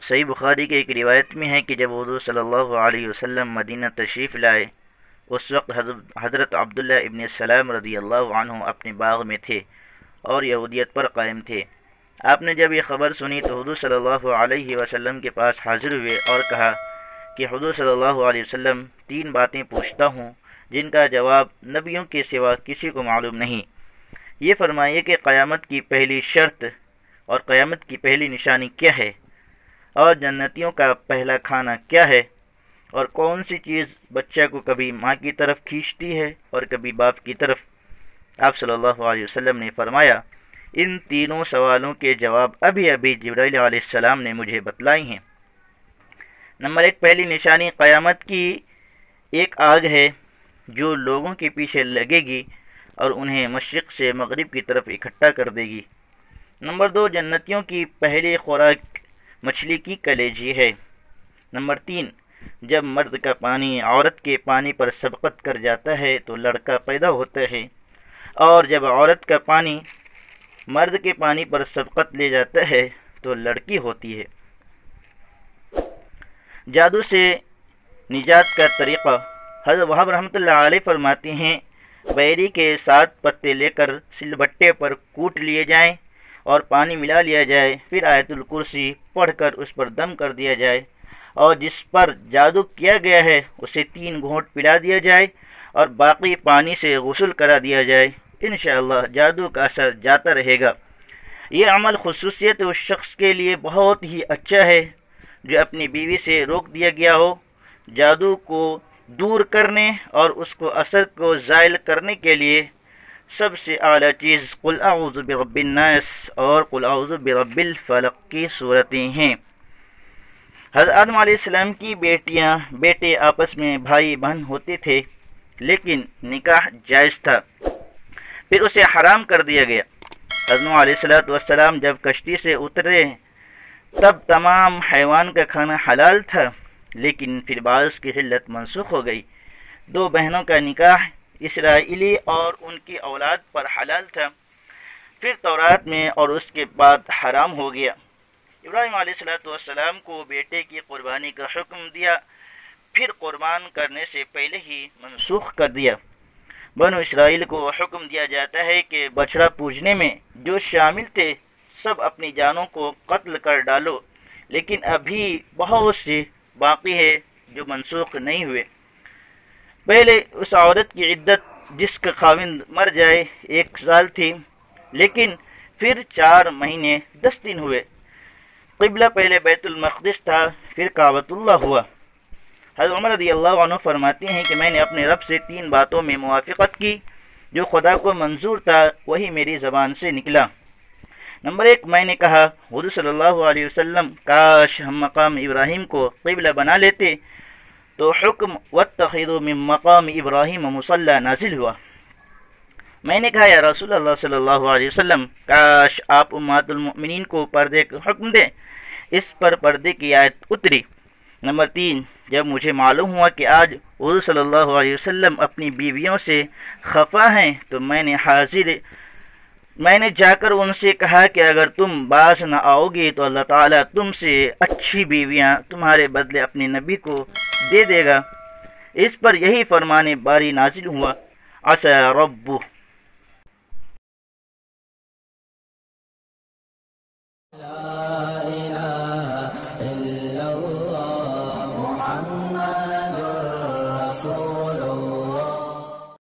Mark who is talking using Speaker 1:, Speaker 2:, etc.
Speaker 1: صحیح بخاری کے ایک روایت میں ہے کہ جب حضور صلی اللہ علیہ وسلم مدینہ تشریف لائے، اس وقت حضرت عبداللہ ابن السلام رضی اللہ عنہ اپنے باغ میں تھے اور یہودیت پر قائم تھے۔ آپ نے جب یہ خبر سنی تو حضور صلی اللہ علیہ وسلم کے پاس حاضر ہوئے اور کہا کہ حضور صلی اللہ علیہ وسلم، 3 باتیں پوچھتا ہوں جن کا جواب نبیوں کے سوا کسی کو معلوم نہیں۔ یہ فرمائیے کہ قیامت کی پہلی شرط اور قیامت کی پہلی نشانی کیا ہے، اور جنتیوں کا پہلا کھانا کیا ہے، اور کون سی چیز بچہ کو کبھی ماں کی طرف کھینچتی ہے اور کبھی باپ کی طرف۔ آپ صلی اللہ علیہ وسلم نے فرمایا، ان تینوں سوالوں کے جواب ابھی ابھی جبرائیل علیہ السلام نے مجھے بتلائی ہیں۔ نمبر 1، پہلی نشانی قیامت کی ایک آگ ہے جو لوگوں کے پیچھے لگے گی اور انہیں مشرق سے مغرب کی طرف اکٹھا کر دے گی۔ نمبر 2، جنتیوں کی پہلی خوراک مچھلی کی کلیجی ہے۔ نمبر 3، جب مرد کا پانی عورت کے پانی پر سبقت کر جاتا ہے تو لڑکا پیدا ہوتا ہے، اور جب عورت کا پانی مرد کے پانی پر سبقت لے جاتا ہے تو لڑکی ہوتی ہے۔ جادو سے نجات کا طریقہ، حضرت وہاب رحمۃ اللہ علیہ فرماتے ہیں، بیری کے 7 پتے لے کر سل بٹے پر کوٹ لیے جائیں اور پانی ملا لیا جائے، پھر آیت الکرسی پڑھ کر اس پر دم کر دیا جائے، اور جس پر جادو کیا گیا ہے اسے 3 گھونٹ پلا دیا جائے اور باقی پانی سے غسل کرا دیا جائے، انشاءاللہ جادو کا اثر جاتا رہے گا۔ یہ عمل خصوصیت اس شخص کے لیے بہت ہی اچھا ہے جو اپنی بیوی سے روک دیا گیا ہو۔ جادو کو دور کرنے اور اس کو اثر کو زائل کرنے کے لیے سب سے اعلیٰ چیز قل اعوذ برب الناس اور قل اعوذ برب الفلق کی صورتیں ہیں۔ حضرت آدم علیہ السلام کی بیٹے آپس میں بھائی بہن ہوتے تھے، لیکن نکاح جائز تھا، پھر اسے حرام کر دیا گیا۔ حضرت نوح علیہ السلام جب کشتی سے اترے تب تمام حیوان کا کھانا حلال تھا، لیکن پھر بعض کی حلت منسوخ ہو گئی۔ 2 بہنوں کا نکاح اسرائیلی اور ان کی اولاد پر حلال تھا، پھر تورات میں اور اس کے بعد حرام ہو گیا۔ ابراہیم علیہ السلام کو بیٹے کی قربانی کا حکم دیا، پھر قربان کرنے سے پہلے ہی منسوخ کر دیا۔ بنو اسرائیل کو حکم دیا جاتا ہے کہ بچڑا پوجنے میں جو شامل تھے سب اپنی جانوں کو قتل کر ڈالو، لیکن ابھی بہت سے باقی ہے جو منسوخ نہیں ہوئے۔ پہلے اس عورت کی عدت جس کا خاوند مر جائے 1 سال تھی، لیکن پھر 4 مہینے 10 دن ہوئے۔ قبلہ پہلے بیت المقدس تھا، پھر کعبۃ اللہ ہوا۔ حضرت عمر رضی اللہ عنہ فرماتے ہیں کہ میں نے اپنے رب سے 3 باتوں میں موافقت کی، جو خدا کو منظور تھا وہی میری زبان سے نکلا۔ نمبر 1، میں نے کہا حضور صلی اللہ علیہ وسلم، کاش ہم مقام ابراہیم کو قبلہ بنا لیتے، تو حکم واتخذوا من مقام ابراہیم مصلی نازل ہوا۔ میں نے کہا یا رسول اللہ صلی اللہ علیہ وسلم، کاش آپ امہات المؤمنین کو پردے کا حکم دیں، اس پر پردے کی آیت اتری۔ نمبر 3، جب مجھے معلوم ہوا کہ آج حضور صلی اللہ علیہ وسلم اپنی بیویوں سے خفا ہیں تو میں نے جا کر ان سے کہا کہ اگر تم باز نہ آؤ گے تو اللہ تعالیٰ تم سے اچھی بیویاں تمہارے بدلے اپنے نبی کو دے دے گا۔ اس پر یہی فرمان باری نازل ہوا، عسى ربه